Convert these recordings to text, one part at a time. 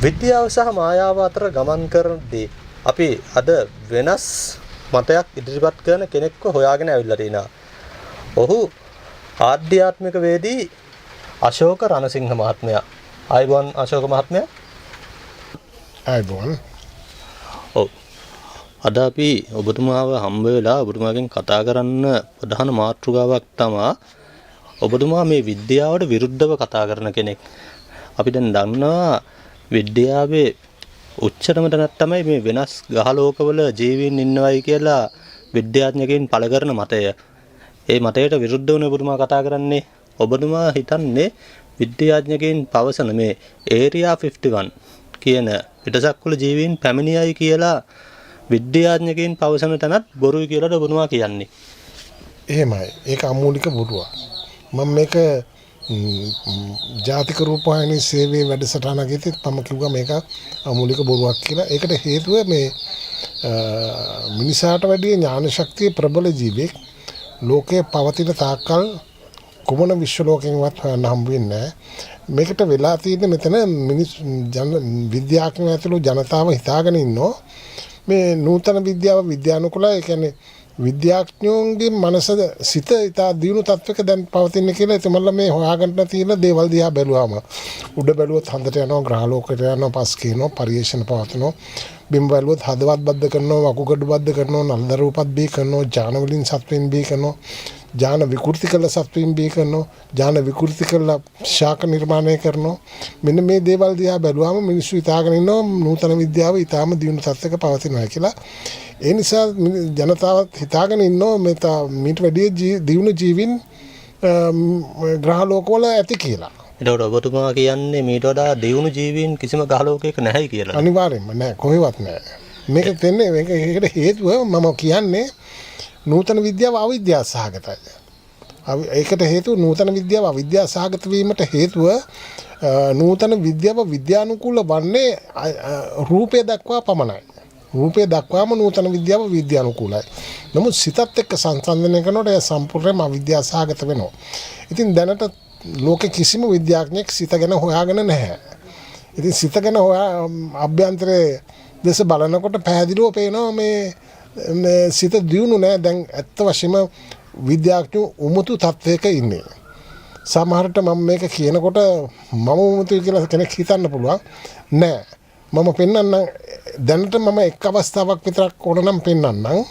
විද්‍යාව සහ මායාව අතර ගමන් කරද්දී අපි අද වෙනස් මතයක් ඉදිරිපත් කරන කෙනෙක්ව හොයාගෙන ඇවිල්ලා තිනවා. ඔහු ආධ්‍යාත්මික වේදී අශෝක රණසිංහ මහත්මයා. ආයුබෝවන් අශෝක මහත්මයා. ආයුබෝවන්. ඔව්. අද අපි ඔබතුමාව හම්බ වෙලා ඔබතුමාගෙන් කතා කරන්න ප්‍රධාන මාතෘකාවක් තමයි ඔබතුමා මේ විද්‍යාවට විරුද්ධව කතා කරන කෙනෙක්. අපි දැන් දන්නවා විද්‍යාවේ උච්චතම තැනක් තමයි මේ වෙනස් ග්‍රහලෝකවල ජීවීන් ඉන්නවයි කියලා විද්‍යාඥයන්ගෙන් පළ කරන මතය. ඒ මතයට විරුද්ධව ඔබතුමා කතා කරන්නේ. ඔබතුමා හිතන්නේ විද්‍යාඥයන්ගෙන් පවසන මේ ඒරියා 51 කියන පිටසක්වල ජීවීන් පැමිණියයි කියලා විද්‍යාඥයන්ගෙන් පවසන තැනත් බොරුයි කියලාද ඔබතුමා කියන්නේ? එහෙමයි. ඒක අමූලික බොරුවක්. මම මේක ජාතික රූපවාහිනී සේවයේ වැඩසටහනකදී තම කිව්වා මේක අමූලික බොරුවක් කියලා. ඒකට හේතුව මේ මිනිසාට වැඩි ඥාන ශක්තිය ප්‍රබල ජීවෙක් ලෝකයේ පවතින තාක්කල් කුමන විශ්ව ලෝකෙන්වත් හොයන්න හම්බ වෙන්නේ නැහැ. මේකට වෙලා තියෙන්නේ මෙතන විද්‍යාඥයෝ ඇතුළු ජනතාව හිතාගෙන ඉන්නෝ මේ නූතන විද්‍යාව විද්‍යානුකූලයි. ඒ කියන්නේ විද්‍යාඥයෝගේ මනස සිත ඉතා දියුණු තත්වයක දැන් පවතින කියලා එතමල්ලා මේ හොයාගන්න තියෙන දේවල් දිහා බැලුවාම උඩ බැලුවොත් හඳට යනවා, ග්‍රහලෝකයට යනවා, පස් කියනවා, පරිේශන පවත්වනවා. බිම් බැලුවොත් හදවත් බද්ධ කරනවා, වකුගඩු බද්ධ කරනවා, නල්ද රූපත් බී කරනවා, ඥාන වලින් සත්වෙන් බී කරනවා, ඥාන විකෘති කළ සත්වෙන් බී කරනවා, ඥාන විකෘති කළ ශාක නිර්මාණය කරනවා. මෙන්න මේ දේවල් දිහා බැලුවාම මිනිස්සු හිතාගෙන ඉන්නවා නූතන විද්‍යාව ඊටාම දියුණු තත්ත්වයක පවතිනවා කියලා. ඒ නිසා ජනතාවත් හිතාගෙන ඉන්නවා මීට වැඩිය දියුණු ජීවීන් ග්‍රහලෝකවල ඇති කියලා. ඒකට ඔබතුමා කියන්නේ මීට වඩා දියුණු ජීවීන් කිසිම ග්‍රහලෝකයක නැහැයි කියලා. අනිවාර්යෙන්ම නැහැ, කොහෙවත් නැහැ. මේක දෙන්නේ මේකට හේතුව මම කියන්නේ නූතන විද්‍යාව අවිද්‍යාව සහගතයි. ඒකට හේතුව නූතන විද්‍යාව අවිද්‍යාව සහගත වීමට හේතුව නූතන විද්‍යාව විද්‍යානුකූල වන්නේ රූපය දක්වා පමණයි. රූපය දක්වාම නූතන විද්‍යාව විද්‍යානුකූලයි. නමුත් සිතත් එක්ක සංසන්දනය කරනකොට ඒ සම්පූර්ණයෙන්ම අවිද්‍යාව සහගත වෙනවා. ඉතින් දැනට ලෝකේ කිසිම විද්‍යාඥයෙක් සිත ගැන හොයාගෙන නැහැ. ඉතින් සිත ගැන අභ්‍යන්තරයේ දැස බලනකොට පැහැදිලිව පේනවා මේ සිත දියුණු නැහැ. දැන් ඇත්ත වශයෙන්ම විද්‍යාඥයෝ උමුතු තත්වයක ඉන්නේ. සමහරට මම මේක කියනකොට මම උමුතුයි කියලා කෙනෙක් හිතන්න පුළුවන්. නෑ. මම පෙන්වන්නම් දැනට මම එක් අවස්ථාවක් විතරක් ඕන නම් පෙන්වන්නම්.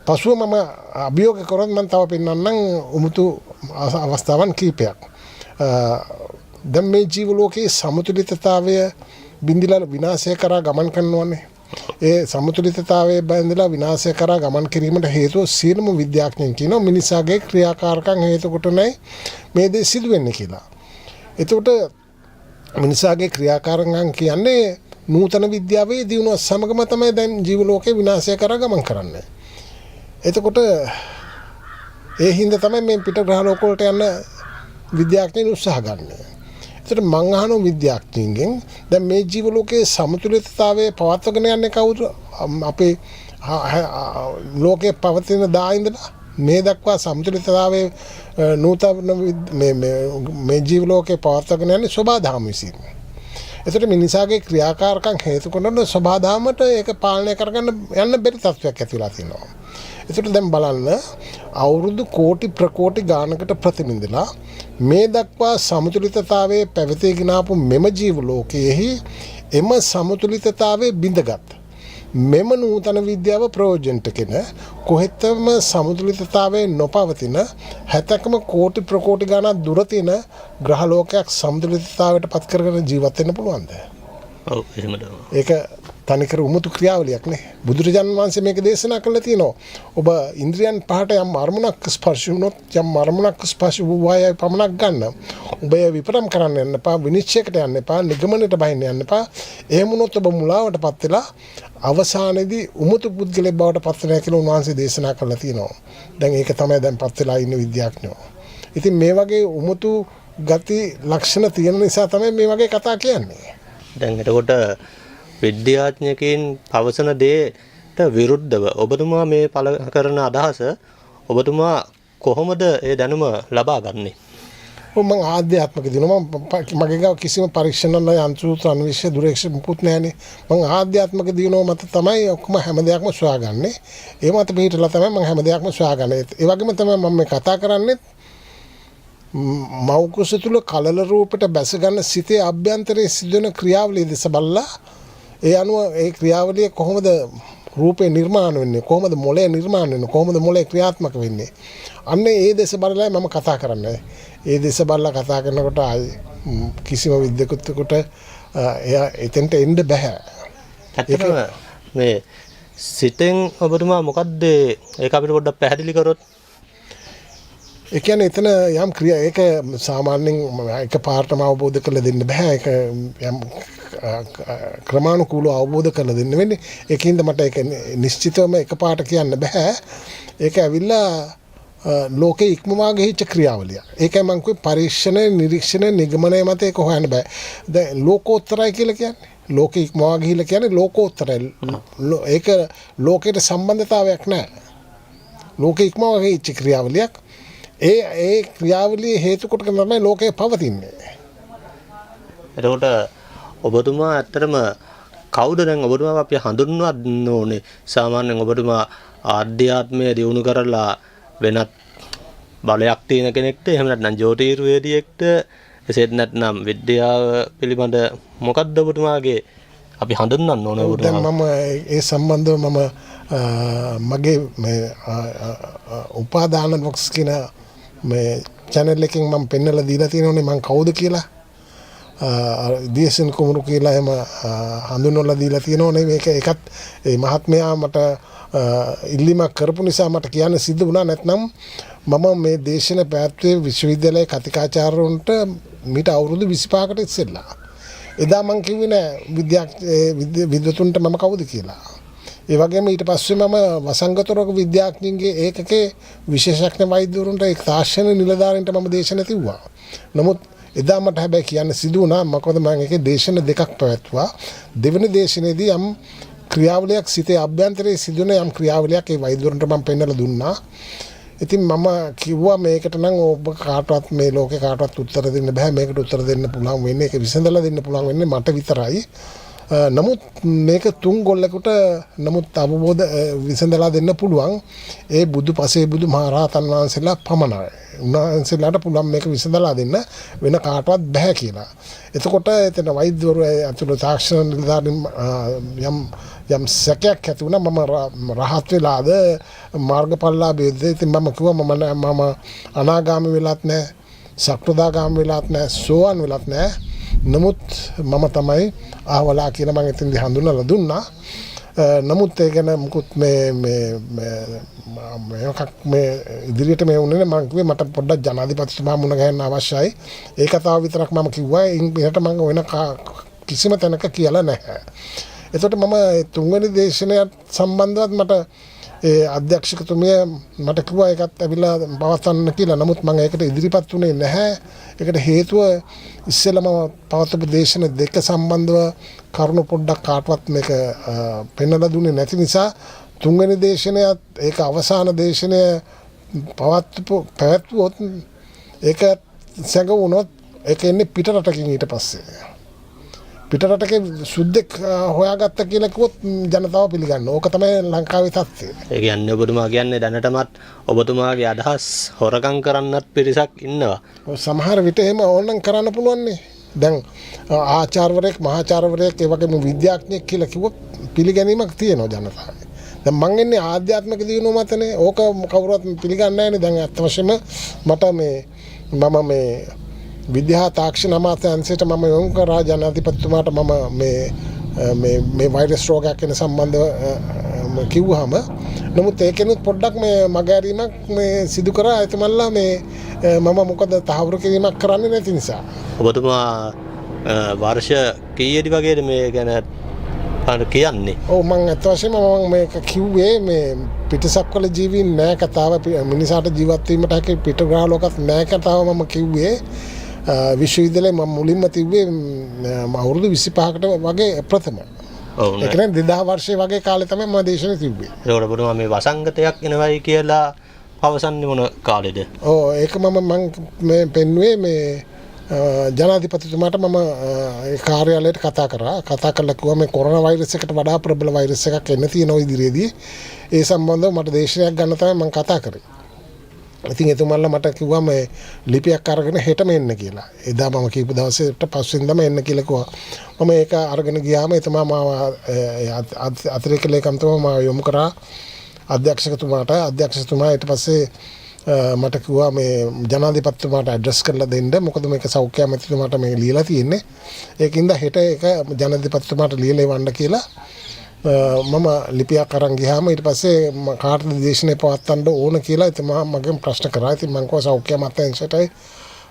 පසුව මම අභියෝග කරොත් මම තව පෙන්වන්නම් උමුතු අවස්ථාවන් කීපයක්. දැන් මේ ජීව ලෝකයේ සමතුලිතතාවය බිඳිලා විනාශය කරා ගමන් කරනවානේ. ඒ සමතුලිතතාවයේ බැඳලා විනාශය කරා ගමන් කිරීමට හේතුව සියලුම විද්‍යාඥයන් කියනවා මිනිසාගේ ක්‍රියාකාරකම් හේතු කොට නැයි මේ දේ සිදු වෙන්නේ කියලා. එතකොට මිනිසාගේ ක්‍රියාකාරකම් කියන්නේ නූතන විද්‍යාවේ දියුණුව සමගම තමයි දැන් ජීව ලෝකේ විනාශය කරා ගමන් කරන්නේ. එතකොට ඒ හින්දා තමයි මේ පිට ග්‍රහ ලෝක වලට යන විද්‍යාඥයන් උත්සාහ ගන්න. ඒකට මං අහන විද්‍යාඥයින්ගෙන් දැන් මේ ජීව ලෝකයේ සමතුලිතතාවයේ පවත්වගෙන යන්නේ කවුද? අපේ ලෝකයේ පවතින දා ඉඳලා මේ දක්වා සමතුලිතතාවයේ නූතන මේ ජීව ලෝකයේ පවත්වගෙන යන්නේ සබාධාම විසින්. ඒකට මිනිසාගේ ක්‍රියාකාරකම් හේතු කරන සබාධාමට ඒක පාලනය කරගන්න යන්න බැරි තත්ත්වයක් ඇති වෙලා තියෙනවා. ඒකට දැන් බලන්න අවුරුදු කෝටි ප්‍රකෝටි ගානකට ප්‍රතිනින්දලා මේ දක්වා සමතුලිතතාවයේ පැවතීගෙන ආපු මෙම ජීව ලෝකයේහි එම සමතුලිතතාවයේ බිඳගත් මෙම නූතන විද්‍යාව ප්‍රයෝජනටගෙන කොහෙත්ම සමතුලිතතාවයේ නොපවතින 70ක්ම කෝටි ප්‍රකෝටි ගානක් දුර තියෙන ග්‍රහ ලෝකයක් සමතුලිතතාවයට පත් කරගෙන ජීවත් වෙන්න පුළුවන්ද? ඔව් එහෙම තමයි. ඒක තනිකර උමුතු ක්‍රියාවලියක් නේ. බුදුරජාණන් වහන්සේ මේක දේශනා කළා තියෙනවා. ඔබ ඉන්ද්‍රියන් පහට යම් අරමුණක් ස්පර්ශ වුණොත් යම් අරමුණක් ස්පර්ශ වූවාය පමණක් ගන්න. ඔබ විපරම් කරන්න යන්න එපා, විනිශ්චයකට යන්න එපා, නිගමනයට බහින්න යන්න එපා. එහෙම වුණොත් ඔබ මුලාවටපත් වෙලා අවසානයේදී උමුතු පුද්ගලයෙක් බවට පත් වෙනවා කියලා උන්වහන්සේ දේශනා කළා තියෙනවා. දැන් ඒක තමයි දැන් පත් වෙලා ඉන්න විද්‍යාඥයෝ. ඉතින් මේ වගේ උමුතු ගති ලක්ෂණ තියෙන නිසා තමයි මේ වගේ කතා කියන්නේ. දැන් එතකොට විද්‍යාඥයකින් පවසන දේට විරුද්ධව ඔබතුමා මේ පළ කරන අදහස ඔබතුමා කොහොමද ඒ දැනුම ලබා ගන්නේ? මම ආධ්‍යාත්මික දිනුවා මගේ ගාව කිසිම පරීක්ෂණ වල යන්ත්‍ර අන්විෂය දුරේක්ෂ මුකුත් නැහැනේ මම ආධ්‍යාත්මික දිනුවා මත තමයි ඔක්කොම හැම දෙයක්ම සොයාගන්නේ ඒ මත පිටලා තමයි මම හැම දෙයක්ම සොයාගන්නේ ඒ වගේම තමයි මම මේ කතා කරන්නේ මෞකස තුල කලල රූපයට බැස ගන්න සිතේ අභ්‍යන්තරයේ සිදුවන ක්‍රියාවලිය දෙස බලලා ඒ අනුව ඒ ක්‍රියාවලිය කොහොමද රූපේ නිර්මාණය වෙන්නේ කොහොමද මොළය නිර්මාණය වෙන්නේ කොහොමද මොළය ක්‍රියාත්මක වෙන්නේ අන්න ඒ දෙස බලලා මම කතා කරන්නේ ඒ දෙස බලලා කතා කරනකොට කිසිම විද්‍යාවකට එයා එතෙන්ට එන්න බෑ ඇත්තටම මේ සිතෙන් ඔබතුමා මොකද්ද ඒක අපිට පොඩ්ඩක් පැහැදිලි කරොත් ඒ කියන්නේ එතන යම් ක්‍රියා ඒක සාමාන්‍යයෙන් එක පාර්ටම අවබෝධ කරලා දෙන්න බෑ ඒක යම් ක්‍රමානුකූලව අවබෝධ කරලා දෙන්න වෙන්නේ ඒකින්ද මට ඒක නිශ්චිතවම එක පාට කියන්න බෑ ඒක ඇවිල්ලා ලෝකේ ඉක්මවා ගිහිච්ච ක්‍රියාවලිය ඒකයි මම කිව්වේ පරීක්ෂණ නිරීක්ෂණ නිගමනය මත ඒක හොයන්න බෑ දැන් ලෝකෝත්තරයි කියලා කියන්නේ ලෝකේ ඉක්මවා ගිහිලා කියන්නේ ලෝකෝත්තරයි ඒක ලෝකයට සම්බන්ධතාවයක් නැහැ ලෝකේ ඉක්මවා ගිහිච්ච ක්‍රියාවලියක් ඒ ක්‍රියාවලිය හේතු කොටගෙන තමයි ලෝකය පවතින්නේ. එතකොට ඔබතුමා ඇත්තටම කවුද දැන් ඔබතුමා අපි හඳුන්වන්න ඕනේ සාමාන්‍යයෙන් ඔබතුමා ආධ්‍යාත්මය දියුණු කරලා වෙනත් බලයක් තියෙන කෙනෙක්ට එහෙම නැත්නම් ජ්‍යොතිර්වේදියෙක්ට එසේත් නැත්නම් විද්‍යාව පිළිබඳ මොකක්ද ඔබතුමාගේ අපි හඳුන්වන්න ඕනේ ඔබතුමා දැන් මම ඒ සම්බන්ධව මම මගේ මේ උපාදාන බොක්ස් කියන මේ channel එකෙන් මම පෙන්නලා දීලා තියෙනෝනේ මම කවුද කියලා දියසන් කුමරු කියලා එහෙම හඳුන්වලා දීලා තියෙනෝනේ මේක ඒකත් ඒ මහත්මයා මට ඉල්ලීමක් කරපු නිසා මට කියන්න සිද්ධ වුණා නැත්නම් මම මේ දේශන පැවැත්වුවේ විශ්වවිද්‍යාලයේ කතිකාචාර්යවරුන්ට මීට අවුරුදු 25කට ඉස්සෙල්ලා එදා මම කිව්වේ නෑ විද්වතුන්ට මම කවුද කියලා ඒ වගේම ඊට පස්සේ මම වසංගත රෝග විද්‍යාඥයින්ගේ ඒකකේ විශේෂඥ වෛද්‍යවරුන්ට ඒ තාක්ෂණ නිලධාරීන්ට මම දේශන තිව්වා. නමුත් එදා මට හැබැයි කියන්න සිදු වුණා මොකද මම ඒකේ දේශන දෙකක් පැවැත්වුවා. දෙවෙනි දේශනයේදී යම් ක්‍රියාවලියක් සිතේ අභ්‍යන්තරයේ සිදුවන යම් ක්‍රියාවලියක් ඒ වෛද්‍යවරුන්ට මම පෙන්නලා දුන්නා. ඉතින් මම කිව්වා මේකට නම් ඔබ කාටවත් මේ ලෝකේ කාටවත් උත්තර දෙන්න බෑ මේකට උත්තර දෙන්න පුළුවන් වෙන්නේ ඒක විසඳලා දෙන්න පුළුවන් වෙන්නේ මට විතරයි. නමුත් මේක තුන් ගොල්ලෙකුට නමුත් අවබෝධ විසඳලා දෙන්න පුළුවන් ඒ බුදු පසේ බුදු මහරහතන් වහන්සේලා පමණයි. උන්වහන්සේලාට පුළුවන් මේක විසඳලා දෙන්න වෙන කාටවත් බෑ කියලා. එතකොට එතන වෛද්‍යවරු අතුරු තාක්ෂණ නිලධාරීන් යම් සැකයක් ඇති වුණා මම රහත් වෙලාද මාර්ගඵලලාභීද ඉතින් මම කිව්වා මම අනාගාමී වෙලත් නැහැ සක්‍රදාගාමී වෙලත් නැහැ සෝවන් වෙලත් නැහැ නමුත් මම තමයි ආවලා කියලා මම එතෙන්දී හඳුන්වලා දුන්නා. නමුත් ඒ ගැන මුකුත් මේ ඉදිරියට මේ වුණේ මම කිව්වේ මට පොඩ්ඩක් ජනාධිපතිතුමා මුණ ගැහෙන්න අවශ්‍යයි. ඒ කතාව විතරක් මම කිව්වා. ඒකට මම වෙන කිසිම තැනක කියලා නැහැ. එතකොට මම තුන්වෙනි දේශනයත් සම්බන්ධවත් මට ඒ අධ්‍යක්ෂකතුමිය මට කිව්වා ඒකත් ඇවිල්ලා පවත්වන්න කියලා. නමුත් මම ඒකට ඉදිරිපත් වුණේ නැහැ. ඒකට හේතුව ඉස්සෙල්ලාම පවත්වපු දේශන දෙක සම්බන්ධව කරුණු පොඩ්ඩක් කාටවත් මේක පෙන්වලා දුන්නේ නැති නිසා තුන්වෙනි දේශනයත් ඒක අවසාන දේශනය පැවැත්වුවොත් ඒක සැඟවුණොත් ඒක එන්නේ පිටරටකින් ඊට පස්සේ. පිටරටක සුද්දෙක් හොයාගත්ත කියලා කිව්වොත් ජනතාව පිළිගන්න. ඕක තමයි ලංකාවේ තත්ත්වය. ඒ කියන්නේ ඔබතුමා කියන්නේ දැනටමත් ඔබතුමාගේ අදහස් හොරකම් කරන්නත් පිරිසක් ඉන්නවා. සමහර විට එහෙම ඕනනම් කරන්න පුළුවන් නේ. දැන් ආචාර්යවරයෙක් මහාචාර්යවරයෙක් ඒ වගේම විද්‍යාඥයෙක් කියලා කිව්වොත් පිළිගැනීමක් තියෙනවා ජනතාවේ. දැන් මං එන්නේ ආධ්‍යාත්මික දියුණුව මතනේ. ඕක කවුරුවත් පිළිගන්නේ නැහැ නේ. දැන් අත් වශයෙන්ම මට මම විද්‍යා තාක්ෂණ අමාත්‍යාංශයට මම යොමු කරා ජනාධිපතිතුමාට මම මේ වෛරස් රෝගයක් ගැන සම්බන්ධව කිව්වහම නමුත් ඒකෙනුත් පොඩ්ඩක් මේ මගහැරීමක් මේ සිදු කරා එතමල්ලා මම මොකද තහවුරු කිරීමක් කරන්නේ නැති නිසා. ඔබතුමා වර්ෂ කීයේදි වගේද මේ ගැන කියන්නේ? ඔව් මම අත් වශයෙන්ම මම මේක කිව්වේ මේ පිටසක්වල ජීවීන් නෑ කතාව මිනිසාට ජීවත් වීමට හැකි පිටග්‍රහ ලෝකත් නෑ කතාව මම කිව්වේ විශ්වවිද්‍යාලයේ මම මුලින්ම තිබ්බේ අවුරුදු 25කට වගේ ප්‍රථම. ඔව් ඒ කියන්නේ 2000 වර්ෂයේ වගේ කාලේ තමයි මම දේශනේ තිබ්බේ. ඒකට ඔබතුමා මේ වසංගතයක් එනවයි කියලා පවසන්නේ මොන කාලෙද? ඕ ඒක මම මේ පෙන්වුවේ මේ ජනාධිපතිතුමාට මම ඒ කාර්යාලයට කතා කරලා කිව්වා මේ කොරෝනා වෛරස් එකට වඩා ප්‍රබල වෛරස් එකක් එන්න තියෙන ওই ඉදිරියේදී ඒ සම්බන්ධව මට දේශනයක් ගන්න තමයි මම කතා කරේ. ඉතින් එතුමන්ලා මට කිව්වා මේ ලිපියක් අරගෙන හෙටම එන්න කියලා. එදා මම කීප දවසකට පස්සෙන්දම එන්න කියලා කිව්වා. මම ඒක අරගෙන ගියාම එතුමා මාව අතිරේක ලේකම්තුමා මාව යොමු කරා අධ්‍යක්ෂකතුමාට. අධ්‍යක්ෂකතුමා ඊට පස්සේ මට කිව්වා මේ ජනාධිපතිතුමාට ඇඩ්‍රස් කරලා දෙන්න. මොකද මේක සෞඛ්‍ය අමාත්‍යතුමාට මේ ලියලා තියෙන්නේ. ඒකින්ද හෙට ඒක ජනාධිපතිතුමාට ලියලා එවන්න කියලා මම ලිපියක් අරන් ගියාම ඊට පස්සේ කාටද දේශනේ පවත්වන්න ඕන කියලා එතුමා මගෙන් ප්‍රශ්න කරා. ඉතින් මම කිව්වා සෞඛ්‍ය අමාත්‍යාංශයටයි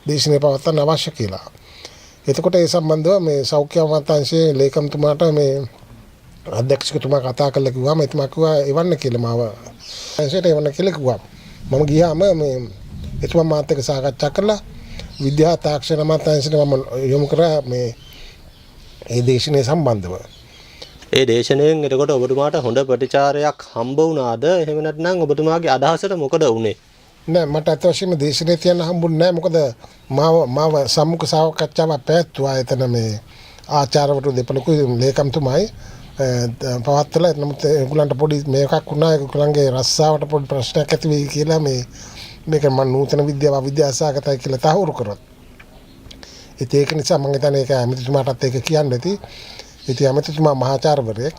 දේශනේ පවත්වන්න අවශ්‍ය කියලා. එතකොට ඒ සම්බන්ධව මේ සෞඛ්‍ය අමාත්‍යාංශයේ ලේකම්තුමාට මේ අධ්‍යක්ෂකතුමා කතා කරලා කිව්වම එතුමා කිව්වා එවන්න කියලා මාව අංශයට එවන්න කියලා කිව්වා. මම ගියාම මේ එතුමා මාත් එක්ක සාකච්ඡා කරලා විද්‍යා තාක්ෂණ අමාත්‍යාංශයට මම යොමු කරා මේ ඒ දේශනේ සම්බන්ධව. ඒ දේශනාවෙන් එතකොට ඔබතුමාට හොඳ ප්‍රතිචාරයක් හම්බ වුණාද? එහෙම නැත්නම් ඔබතුමාගේ අදහසට මොකද වුනේ? නෑ මට අත වශයෙන්ම දේශනේ තියන්න හම්බුනේ නෑ. මොකද මාව සම්මුඛ සාකච්ඡාවක් පැවැත්වුවා එතන මේ ආචාර්යවරු දෙපළකුයි ලේකම්තුමායි පවත්වලා. නමුත් ඒගොල්ලන්ට පොඩි මේකක් වුණා. ඒගොල්ලන්ගේ රස්සාවට පොඩි ප්‍රශ්නයක් ඇති වෙයි කියලා මේක මම නූතන විද්‍යාව අවිද්‍යාසහගතයි කියලා තහවුරු කරොත්. ඒක නිසා මම හිතන්නේ ඒක ඇමතිතුමාටත් ඒක කියන්න ඇති. ඉතින් ඇමතිතුමා මහාචාර්යවරයෙක්.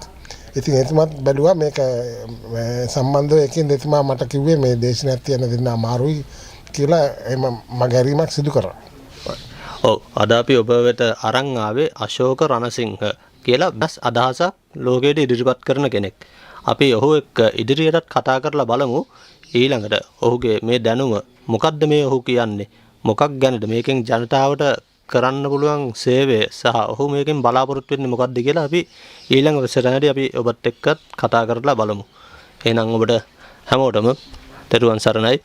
ඉතින් එතුමාත් බැලුවා මේක සම්බන්ධව එකින් එතුමා මට කිව්වේ මේ දේශනයක් තියන්න දෙන්න අමාරුයි කියලා එම මගහැරීමක් සිදු කරා. ඔව් අද අපි ඔබ වෙත අරන් ආවේ අශෝක රණසිංහ කියලා බස් අදහසක් ලෝකයට ඉදිරිපත් කරන කෙනෙක්. අපි ඔහු එක්ක ඉදිරියටත් කතා කරලා බලමු ඊළඟට ඔහුගේ මේ දැනුම මොකක්ද මේ ඔහු කියන්නේ? මොකක් ගැනද මේකෙන් ජනතාවට කරන්න පුළුවන් සේවය සහ ඔහු මේකෙන් බලාපොරොත්තු වෙන්නේ මොකක්ද කියලා අපි ඊළඟ වසරේදී අපි ඔබත් එක්ක කතා කරලා බලමු. එහෙනම් ඔබට හැමෝටම තෙරුවන් සරණයි.